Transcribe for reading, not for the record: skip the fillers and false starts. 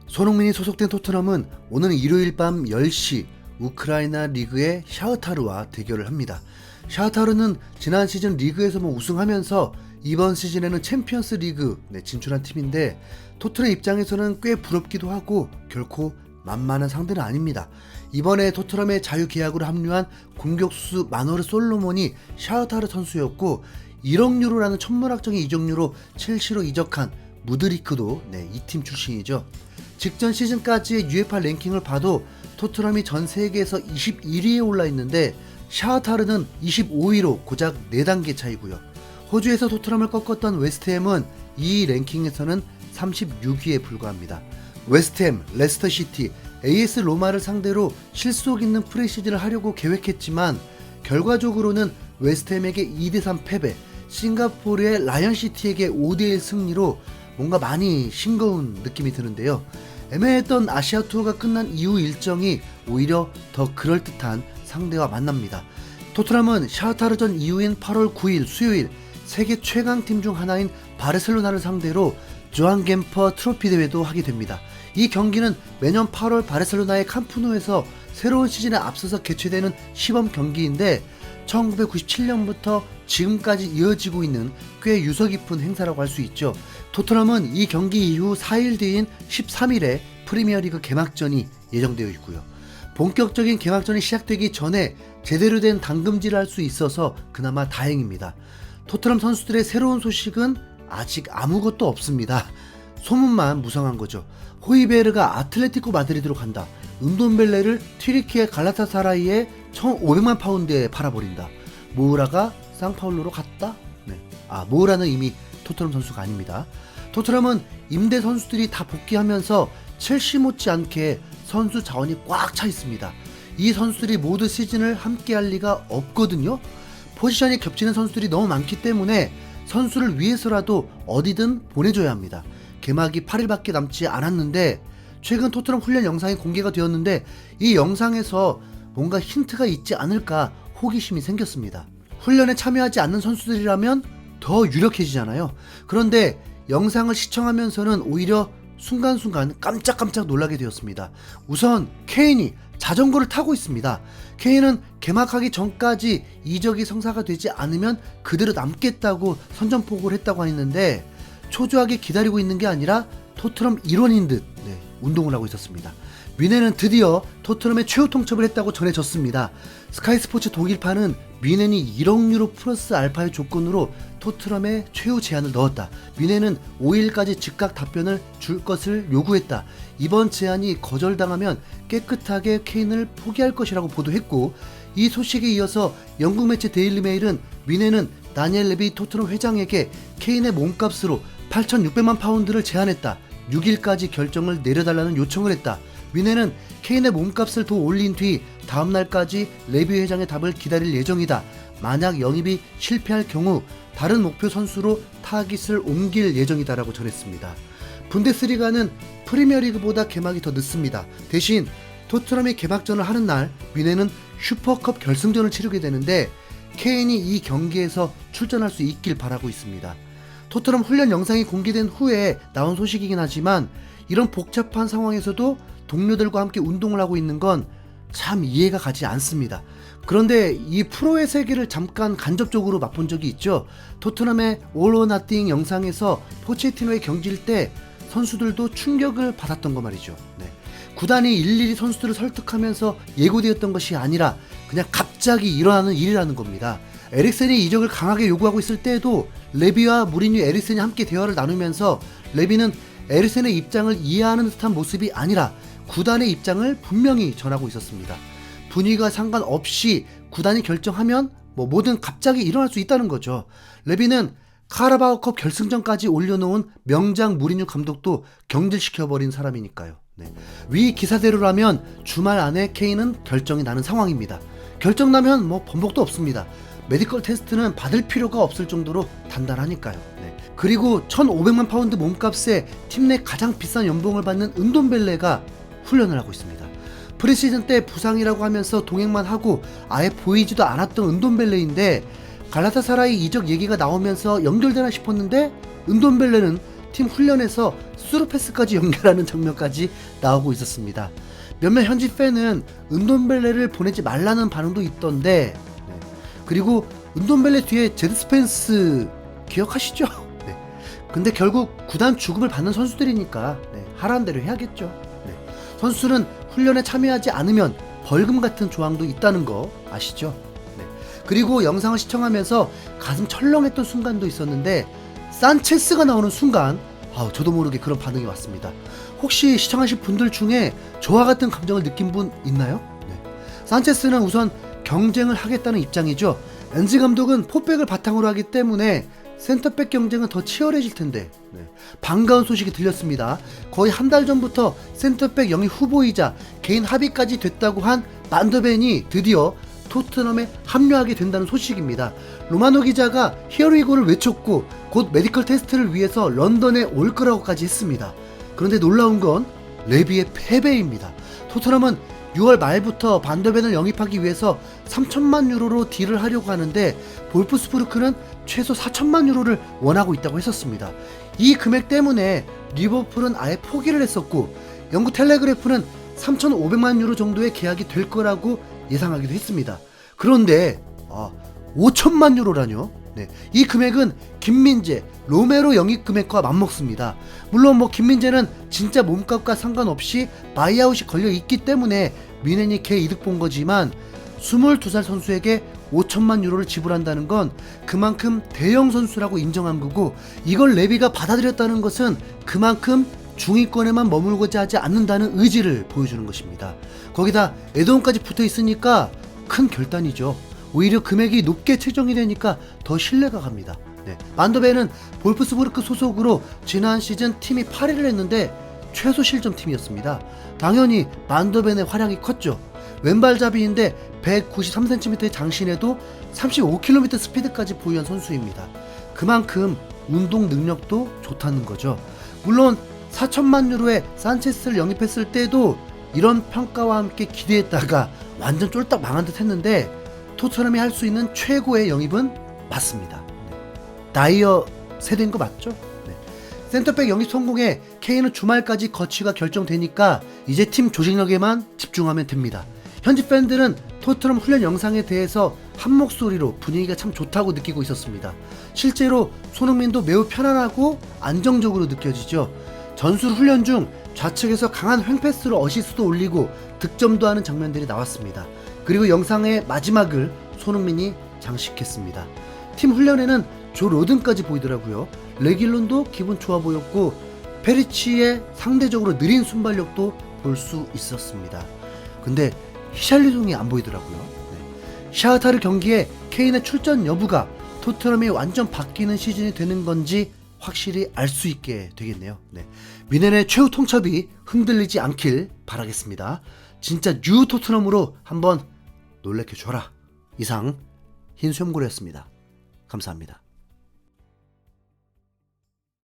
손흥민이 소속된 토트넘은 오는 일요일 밤 10시 우크라이나 리그의 샤흐타르와 대결을 합니다. 샤흐타르는 지난 시즌 리그에서 우승하면서 이번 시즌에는 챔피언스 리그 진출한 팀인데 토트넘 입장에서는 꽤 부럽기도 하고 결코 만만한 상대는 아닙니다. 이번에 토트넘의 자유계약으로 합류한 공격수 마누엘 솔로몬이 샤흐타르 선수였고 1억 유로라는 천문학적인 이적료로 첼시로 이적한 무드리크도 이 팀 출신이죠. 직전 시즌까지의 UEFA 랭킹을 봐도 토트넘이 전 세계에서 21위에 올라 있는데 샤흐타르는 25위로 고작 4단계 차이고요. 호주에서 토트넘을 꺾었던 웨스트햄은 이 랭킹에서는 36위에 불과합니다. 웨스트햄, 레스터시티, AS 로마를 상대로 실속 있는 프리시즌을 하려고 계획했지만 결과적으로는 웨스트햄에게 2대3 패배, 싱가포르의 라이언시티에게 5대1 승리로 뭔가 많이 싱거운 느낌이 드는데요. 애매했던 아시아 투어가 끝난 이후 일정이 오히려 더 그럴듯한 상대와 만납니다. 토트넘은 샤흐타르전 이후인 8월 9일 수요일 세계 최강팀 중 하나인 바르셀로나를 상대로 조한 갬퍼 트로피 대회도 하게 됩니다. 이 경기는 매년 8월 바르셀로나의 캄프누에서 새로운 시즌에 앞서서 개최되는 시범 경기인데 1997년부터 지금까지 이어지고 있는 꽤 유서 깊은 행사라고 할 수 있죠. 토트넘은 이 경기 이후 4일 뒤인 13일에 프리미어리그 개막전이 예정되어 있고요. 본격적인 개막전이 시작되기 전에 제대로 된 당금질을 할 수 있어서 그나마 다행입니다. 토트넘 선수들의 새로운 소식은 아직 아무것도 없습니다. 소문만 무성한 거죠. 호이베르가 아틀레티코 마드리드로 간다. 은돈벨레를 튀르키예 갈라타사라이에 1,500만 파운드에 팔아버린다. 모우라가 상파울로로 갔다? 모우라는 이미 토트넘 선수가 아닙니다. 토트넘은 임대 선수들이 다 복귀하면서 첼시 못지않게 선수 자원이 꽉 차 있습니다. 이 선수들이 모두 시즌을 함께 할 리가 없거든요. 포지션이 겹치는 선수들이 너무 많기 때문에 선수를 위해서라도 어디든 보내줘야 합니다. 개막이 8일밖에 남지 않았는데 최근 토트넘 훈련 영상이 공개가 되었는데 이 영상에서 뭔가 힌트가 있지 않을까 호기심이 생겼습니다. 훈련에 참여하지 않는 선수들이라면 더 유력해지잖아요. 그런데 영상을 시청하면서는 오히려 순간순간 깜짝깜짝 놀라게 되었습니다. 우선 케인이 자전거를 타고 있습니다. 케인은 개막하기 전까지 이적이 성사가 되지 않으면 그대로 남겠다고 선전포고를 했다고 했는데 초조하게 기다리고 있는 게 아니라 토트넘 일원인 듯 운동을 하고 있었습니다. 뮌헨은 드디어 토트넘의 최후 통첩을 했다고 전해졌습니다. 스카이스포츠 독일판은 뮌헨이 1억 유로 플러스 알파의 조건으로 토트넘에 최후 제안을 넣었다. 뮌헨은 5일까지 즉각 답변을 줄 것을 요구했다. 이번 제안이 거절당하면 깨끗하게 케인을 포기할 것이라고 보도했고 이 소식에 이어서 영국 매체 데일리 메일은 뮌헨은 다니엘 레비 토트넘 회장에게 케인의 몸값으로 8,600만 파운드를 제안했다. 6일까지 결정을 내려달라는 요청을 했다. 뮌헨은 케인의 몸값을 더 올린 뒤 다음날까지 레비 회장의 답을 기다릴 예정이다. 만약 영입이 실패할 경우 다른 목표 선수로 타깃을 옮길 예정이다라고 전했습니다. 분데스리가는 프리미어리그보다 개막이 더 늦습니다. 대신 토트넘이 개막전을 하는 날 뮌헨은 슈퍼컵 결승전을 치르게 되는데 케인이 이 경기에서 출전할 수 있길 바라고 있습니다. 토트넘 훈련 영상이 공개된 후에 나온 소식이긴 하지만 이런 복잡한 상황에서도 동료들과 함께 운동을 하고 있는 건 참 이해가 가지 않습니다. 그런데 이 프로의 세계를 잠깐 간접적으로 맛본 적이 있죠. 토트넘의 All or Nothing 영상에서 포체티노의 경기일 때 선수들도 충격을 받았던 거 말이죠. 구단이 일일이 선수들을 설득하면서 예고되었던 것이 아니라 그냥 갑자기 일어나는 일이라는 겁니다. 에릭센이 이적을 강하게 요구하고 있을 때에도 레비와 무리뉴, 에릭센이 함께 대화를 나누면서 레비는 에릭센의 입장을 이해하는 듯한 모습이 아니라 구단의 입장을 분명히 전하고 있었습니다. 분위기와 상관없이 구단이 결정하면 뭐든 갑자기 일어날 수 있다는 거죠. 레비는 카라바오컵 결승전까지 올려놓은 명장 무리뉴 감독도 경질시켜버린 사람이니까요. 위 기사대로라면 주말 안에 케인은 결정이 나는 상황입니다. 결정 나면 번복도 없습니다. 메디컬 테스트는 받을 필요가 없을 정도로 단단하니까요. 그리고 1,500만 파운드 몸값에 팀 내 가장 비싼 연봉을 받는 은돈벨레가 훈련을 하고 있습니다. 프리시즌 때 부상이라고 하면서 동행만 하고 아예 보이지도 않았던 은돈벨레인데 갈라타사라이 이적 얘기가 나오면서 연결되나 싶었는데 은돈벨레는 팀 훈련에서 스루패스까지 연결하는 장면까지 나오고 있었습니다. 몇몇 현지 팬은 은돈벨레를 보내지 말라는 반응도 있던데, 네. 그리고 은돈벨레 뒤에 제드 스펜스 기억하시죠? 네. 근데 결국 구단 주급을 받는 선수들이니까 하라는 대로 해야겠죠. 네. 선수는 훈련에 참여하지 않으면 벌금 같은 조항도 있다는 거 아시죠? 네. 그리고 영상을 시청하면서 가슴 철렁했던 순간도 있었는데, 산체스가 나오는 순간 저도 모르게 그런 반응이 왔습니다. 혹시 시청하신 분들 중에 저와 같은 감정을 느낀 분 있나요? 네. 산체스는 우선 경쟁을 하겠다는 입장이죠. 엔지 감독은 포백을 바탕으로 하기 때문에 센터백 경쟁은 더 치열해질 텐데, 반가운 소식이 들렸습니다. 거의 한 달 전부터 센터백 영입 후보이자 개인 합의까지 됐다고 한 반더벤이 드디어 토트넘에 합류하게 된다는 소식입니다. 로마노 기자가 히어리고를 외쳤고 곧 메디컬 테스트를 위해서 런던에 올 거라고까지 했습니다. 그런데 놀라운 건 레비의 패배입니다. 토트넘은 6월 말부터 반더벤을 영입하기 위해서 3천만 유로로 딜을 하려고 하는데 볼프스부르크는 최소 4천만 유로를 원하고 있다고 했었습니다. 이 금액 때문에 리버풀은 아예 포기를 했었고, 영국 텔레그래프는 3,500만 유로 정도의 계약이 될 거라고 예상하기도 했습니다. 그런데 5천만 유로라뇨? 이 금액은 김민재, 로메로 영입 금액과 맞먹습니다. 물론 김민재는 진짜 몸값과 상관없이 바이아웃이 걸려 있기 때문에 미넨이 개 이득 본 거지만 22살 선수에게 5천만 유로를 지불한다는 건 그만큼 대형 선수라고 인정한 거고, 이걸 레비가 받아들였다는 것은 그만큼 중위권에만 머물고자 하지 않는다는 의지를 보여주는 것입니다. 거기다 에드온까지 붙어 있으니까 큰 결단이죠. 오히려 금액이 높게 책정이 되니까 더 신뢰가 갑니다. 반더벤은 볼프스부르크 소속으로 지난 시즌 팀이 8위를 했는데 최소 실점 팀이었습니다. 당연히 반더벤의 활약이 컸죠. 왼발잡이인데 193cm의 장신에도 35km 스피드까지 보유한 선수입니다. 그만큼 운동 능력도 좋다는 거죠. 물론 4천만 유로에 산체스를 영입했을 때도 이런 평가와 함께 기대했다가 완전 쫄딱 망한 듯 했는데, 토트넘이 할 수 있는 최고의 영입은 맞습니다. 다이어 세대인 거 맞죠? 센터백 영입 성공에 케인은 주말까지 거취가 결정되니까 이제 팀 조직력에만 집중하면 됩니다. 현지 팬들은 토트넘 훈련 영상에 대해서 한 목소리로 분위기가 참 좋다고 느끼고 있었습니다. 실제로 손흥민도 매우 편안하고 안정적으로 느껴지죠. 전술 훈련 중 좌측에서 강한 횡패스로 어시스트도 올리고 득점도 하는 장면들이 나왔습니다. 그리고 영상의 마지막을 손흥민이 장식했습니다. 팀 훈련에는 조 로든까지 보이더라고요. 레길론도 기분 좋아 보였고 페리치의 상대적으로 느린 순발력도 볼 수 있었습니다. 근데 히샬리송이 안 보이더라고요. 샤흐타르 경기에 케인의 출전 여부가 토트넘이 완전 바뀌는 시즌이 되는 건지 확실히 알 수 있게 되겠네요. 미넨의 최후 통첩이 흔들리지 않길 바라겠습니다. 진짜 뉴 토트넘으로 한번 놀래켜줘라. 이상 흰수염고래였습니다. 감사합니다.